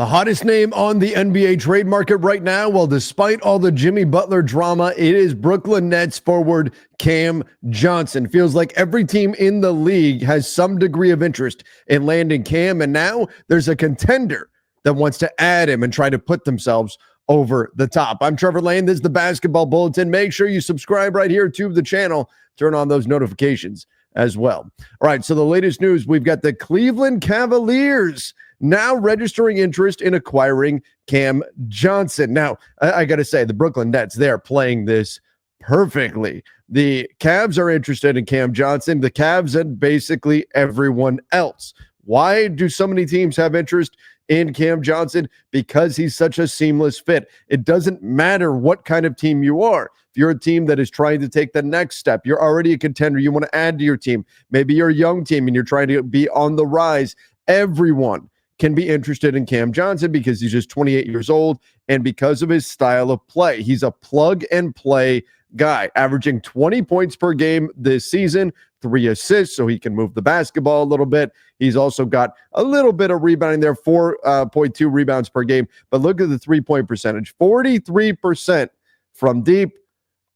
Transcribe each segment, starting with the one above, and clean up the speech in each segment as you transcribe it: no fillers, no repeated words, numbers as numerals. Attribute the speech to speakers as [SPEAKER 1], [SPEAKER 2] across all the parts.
[SPEAKER 1] The hottest name on the NBA trade market right now, well, despite all the Jimmy Butler drama, it is Brooklyn Nets forward Cam Johnson. Feels like every team in the league has some degree of interest in landing Cam, and now there's a contender that wants to add him and try to put themselves over the top. I'm Trevor Lane. This is the Basketball Bulletin. Make sure you subscribe right here to the channel. Turn on those notifications as well. All right, so the latest news, we've got the Cleveland Cavaliers now registering interest in acquiring Cam Johnson. Now, I got to say, the Brooklyn Nets, they're playing this perfectly. The Cavs are interested in Cam Johnson, the Cavs and basically everyone else. Why do so many teams have interest in Cam Johnson? Because he's such a seamless fit. It doesn't matter what kind of team you are. If you're a team that is trying to take the next step, you're already a contender, you want to add to your team. Maybe you're a young team and you're trying to be on the rise. Everyone can be interested in Cam Johnson because he's just 28 years old and because of his style of play. He's a plug-and-play guy, averaging 20 points per game this season, 3 assists, so he can move the basketball a little bit. He's also got a little bit of rebounding there, 4.2 rebounds per game. But look at the three-point percentage, 43% from deep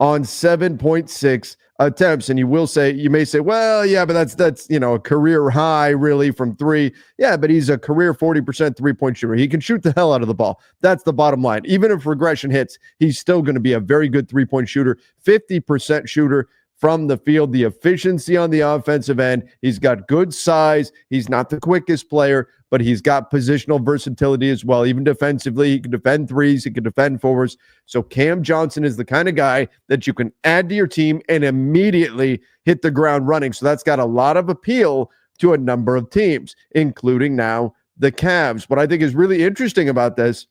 [SPEAKER 1] on 7.6 attempts. And you may say, well, yeah, but that's a career high really from three. Yeah, but he's a career 40% three-point shooter. He can shoot the hell out of the ball. That's the bottom line. Even if regression hits, he's still going to be a very good three-point shooter, 50% shooter from the field. The efficiency on the offensive end, he's got good size. He's not the quickest player, but he's got positional versatility as well. Even defensively, he can defend threes, he can defend fours. So Cam Johnson is the kind of guy that you can add to your team and immediately hit the ground running. So that's got a lot of appeal to a number of teams, including now the Cavs. What I think is really interesting about this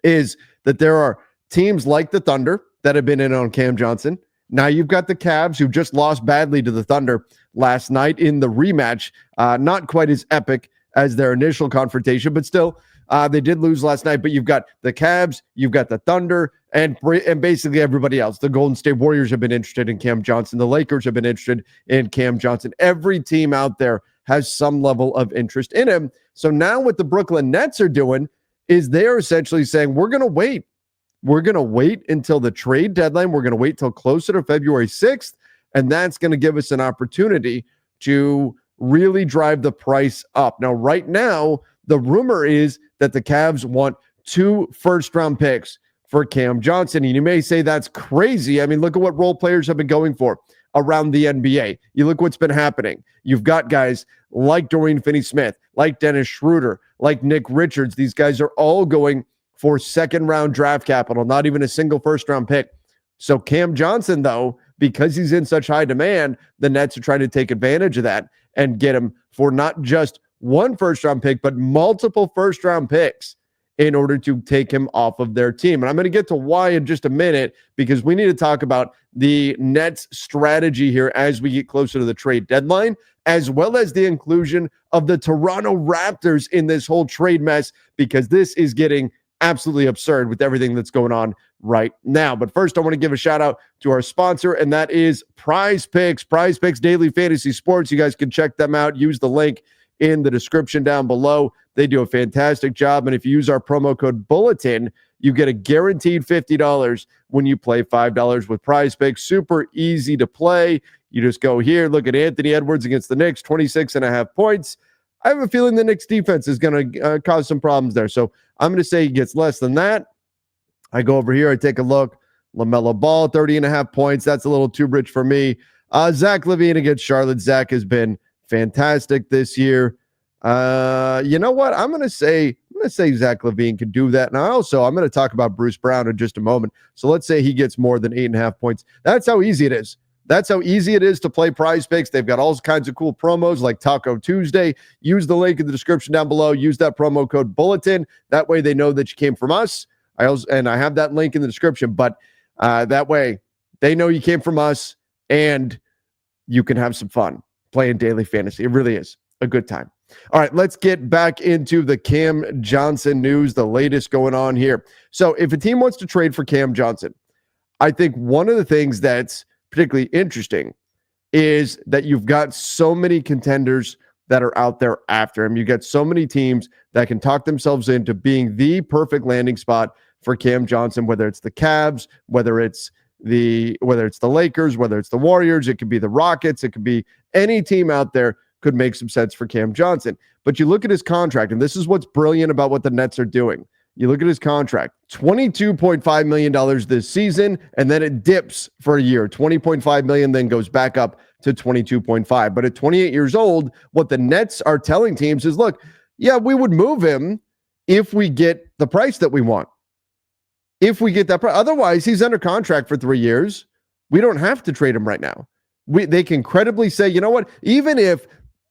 [SPEAKER 1] is that there are teams like the Thunder that have been in on Cam Johnson. Now you've got the Cavs, who just lost badly to the Thunder last night in the rematch. Not quite as epic as their initial confrontation, but still, they did lose last night. But you've got the Cavs, you've got the Thunder, and basically everybody else. The Golden State Warriors have been interested in Cam Johnson. The Lakers have been interested in Cam Johnson. Every team out there has some level of interest in him. So now what the Brooklyn Nets are doing is they're essentially saying, we're going to wait. We're going to wait until the trade deadline. We're going to wait till closer to February 6th, and that's going to give us an opportunity to really drive the price up. Now, right now, the rumor is that the Cavs want 2 first-round picks for Cam Johnson, and you may say that's crazy. I mean, look at what role players have been going for around the NBA. You look what's been happening. You've got guys like Dorian Finney-Smith, like Dennis Schroeder, like Nick Richards. These guys are all going for second-round draft capital, not even a single first-round pick. So Cam Johnson, though, because he's in such high demand, the Nets are trying to take advantage of that and get him for not just 1 first-round pick, but multiple first-round picks in order to take him off of their team. And I'm going to get to why in just a minute, because we need to talk about the Nets' strategy here as we get closer to the trade deadline, as well as the inclusion of the Toronto Raptors in this whole trade mess, because this is getting absolutely absurd with everything that's going on right now. But first, I want to give a shout out to our sponsor, and that is Prize Picks. Prize Picks Daily Fantasy Sports. You guys can check them out. Use the link in the description down below. They do a fantastic job. And if you use our promo code Bulletin, you get a guaranteed $50 when you play $5 with Prize Picks. Super easy to play. You just go here, look at Anthony Edwards against the Knicks, 26.5 points. I have a feeling the Knicks defense is going to cause some problems there. So I'm going to say he gets less than that. I go over here, I take a look. LaMelo Ball, 30.5 points. That's a little too rich for me. Zach LaVine against Charlotte. Zach has been fantastic this year. You know what? I'm going to say Zach LaVine could do that. And I'm going to talk about Bruce Brown in just a moment. So let's say he gets more than 8.5 points. That's how easy it is. That's how easy it is to play Prize Picks. They've got all kinds of cool promos like Taco Tuesday. Use the link in the description down below. Use that promo code Bulletin. That way they know that you came from us. I have that link in the description, but that way they know you came from us and you can have some fun playing daily fantasy. It really is a good time. All right, let's get back into the Cam Johnson news, the latest going on here. So if a team wants to trade for Cam Johnson, I think one of the things that's particularly interesting is that you've got so many contenders that are out there after him. You get so many teams that can talk themselves into being the perfect landing spot for Cam Johnson, whether it's the Cavs, whether it's the Lakers, whether it's the Warriors, it could be the Rockets, it could be any team out there could make some sense for Cam Johnson. But you look at his contract, and this is what's brilliant about what the Nets are doing. You look at his contract, $22.5 million this season, and then it dips for a year. $20.5 million then goes back up to $22.5. But at 28 years old, what the Nets are telling teams is, look, yeah, we would move him if we get the price that we want. If we get that price. Otherwise, he's under contract for 3 years. We don't have to trade him right now. They can credibly say, you know what, even if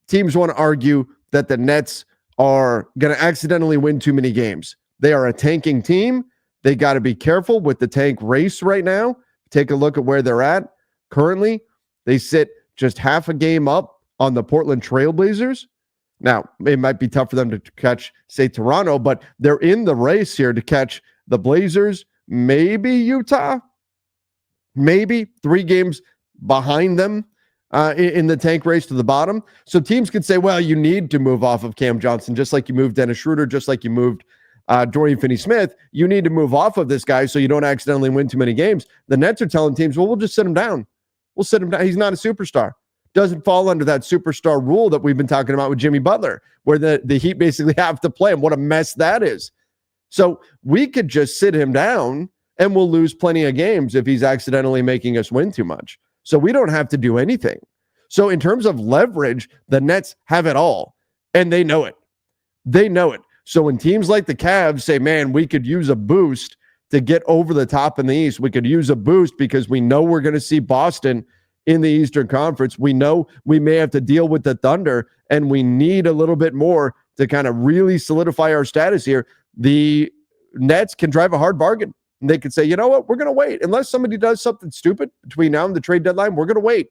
[SPEAKER 1] teams want to argue that the Nets are going to accidentally win too many games, they are a tanking team. They got to be careful with the tank race right now. Take a look at where they're at. Currently, they sit just half a game up on the Portland Trailblazers. Now, it might be tough for them to catch, say, Toronto, but they're in the race here to catch the Blazers, maybe Utah, maybe 3 games behind them in the tank race to the bottom. So teams could say, well, you need to move off of Cam Johnson, just like you moved Dennis Schroeder, just like you moved Dorian Finney-Smith. You need to move off of this guy so you don't accidentally win too many games. The Nets are telling teams, well, we'll just sit him down. We'll sit him down. He's not a superstar. Doesn't fall under that superstar rule that we've been talking about with Jimmy Butler, where the Heat basically have to play him. What a mess that is. So we could just sit him down and we'll lose plenty of games if he's accidentally making us win too much. So we don't have to do anything. So in terms of leverage, the Nets have it all, and they know it. They know it. So when teams like the Cavs say, man, we could use a boost to get over the top in the East, we could use a boost because we know we're going to see Boston in the Eastern Conference. We know we may have to deal with the Thunder, and we need a little bit more to kind of really solidify our status here. The Nets can drive a hard bargain. And they could say, you know what, we're going to wait. Unless somebody does something stupid between now and the trade deadline, we're going to wait.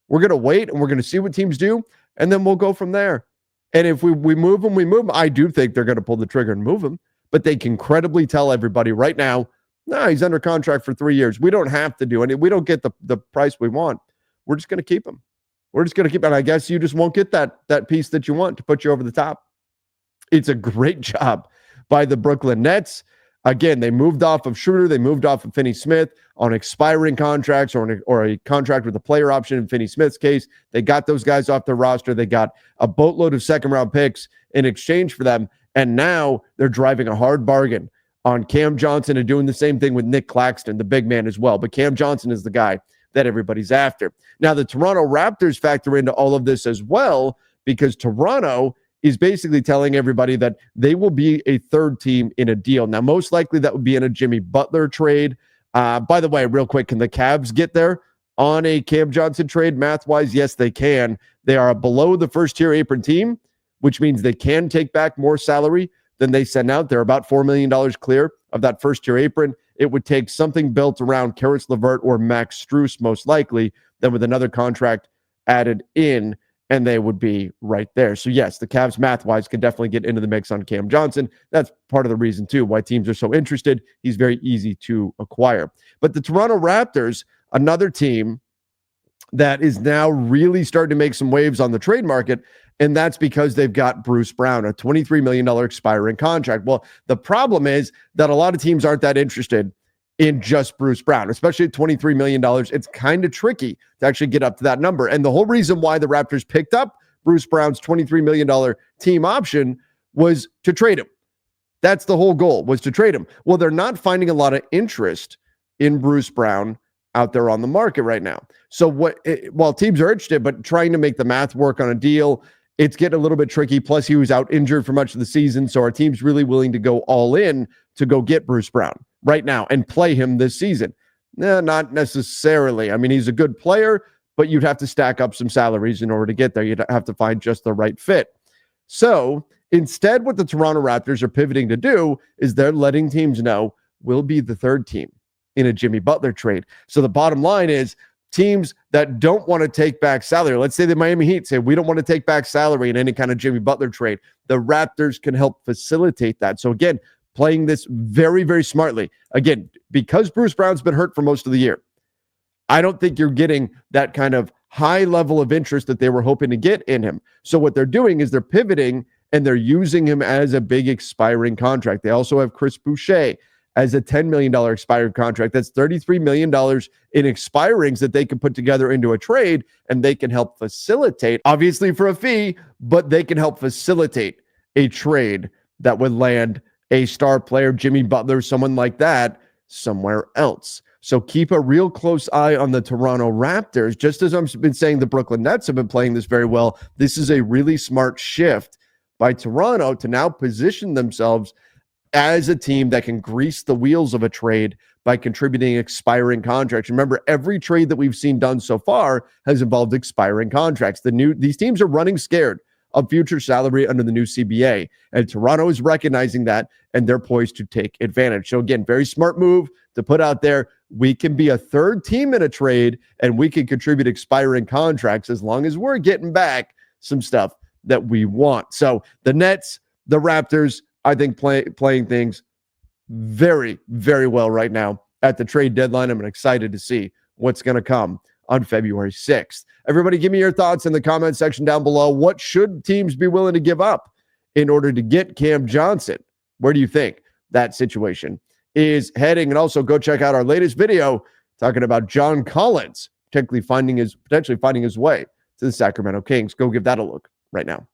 [SPEAKER 1] We're going to wait, and we're going to see what teams do, and then we'll go from there. And if we move them, we move them. I do think they're going to pull the trigger and move him, but they can credibly tell everybody right now, no, he's under contract for 3 years. We don't have to do any. We don't get the price we want. We're just going to keep him. We're just going to keep him. And I guess you just won't get that piece that you want to put you over the top. It's a great job by the Brooklyn Nets. Again, they moved off of Schroeder. They moved off of Finney-Smith on expiring contracts or a contract with a player option in Finney-Smith's case. They got those guys off their roster. They got a boatload of second-round picks in exchange for them, and now they're driving a hard bargain on Cam Johnson and doing the same thing with Nick Claxton, the big man as well. But Cam Johnson is the guy that everybody's after. Now, the Toronto Raptors factor into all of this as well because Toronto is basically telling everybody that they will be a third team in a deal. Now, most likely that would be in a Jimmy Butler trade. By the way, real quick, can the Cavs get there on a Cam Johnson trade math-wise? Yes, they can. They are below the first-tier apron team, which means they can take back more salary than they send out. They're about $4 million clear of that first-tier apron. It would take something built around Karis LeVert or Max Strus, most likely, then with another contract added in, and they would be right there. So yes, the Cavs math-wise could definitely get into the mix on Cam Johnson. That's part of the reason, too, why teams are so interested. He's very easy to acquire. But the Toronto Raptors, another team that is now really starting to make some waves on the trade market, and that's because they've got Bruce Brown, a $23 million expiring contract. Well, the problem is that a lot of teams aren't that interested in just Bruce Brown, especially at $23 million. It's kind of tricky to actually get up to that number. And the whole reason why the Raptors picked up Bruce Brown's $23 million team option was to trade him. That's the whole goal, was to trade him. Well, they're not finding a lot of interest in Bruce Brown out there on the market right now. So while teams are interested, but trying to make the math work on a deal, it's getting a little bit tricky. Plus, he was out injured for much of the season. So our team's really willing to go all in to go get Bruce Brown right now and play him this season. No, not necessarily. I mean, he's a good player, but you'd have to stack up some salaries in order to get there. You'd have to find just the right fit. So instead, what the Toronto Raptors are pivoting to do is they're letting teams know we'll be the third team in a Jimmy Butler trade. So the bottom line is teams that don't want to take back salary, let's say the Miami Heat say, we don't want to take back salary in any kind of Jimmy Butler trade. The Raptors can help facilitate that. So again, playing this very, very smartly. Again, because Bruce Brown's been hurt for most of the year, I don't think you're getting that kind of high level of interest that they were hoping to get in him. So what they're doing is they're pivoting and they're using him as a big expiring contract. They also have Chris Boucher as a $10 million expired contract. That's $33 million in expirings that they can put together into a trade, and they can help facilitate, obviously for a fee, but they can help facilitate a trade that would land a star player, Jimmy Butler, someone like that, somewhere else. So keep a real close eye on the Toronto Raptors. Just as I've been saying, the Brooklyn Nets have been playing this very well. This is a really smart shift by Toronto to now position themselves as a team that can grease the wheels of a trade by contributing expiring contracts. Remember, every trade that we've seen done so far has involved expiring contracts. These teams are running scared of future salary under the new CBA, and Toronto is recognizing that, and they're poised to take advantage. So again, very smart move to put out there. We can be a third team in a trade, and we can contribute expiring contracts as long as we're getting back some stuff that we want. So the Nets, the Raptors, I think playing things very, very well right now at the trade deadline. I'm excited to see what's going to come on February 6th. Everybody, give me your thoughts in the comment section down below. What should teams be willing to give up in order to get Cam Johnson? Where do you think that situation is heading? And also go check out our latest video talking about John Collins potentially finding his way to the Sacramento Kings. Go give that a look right now.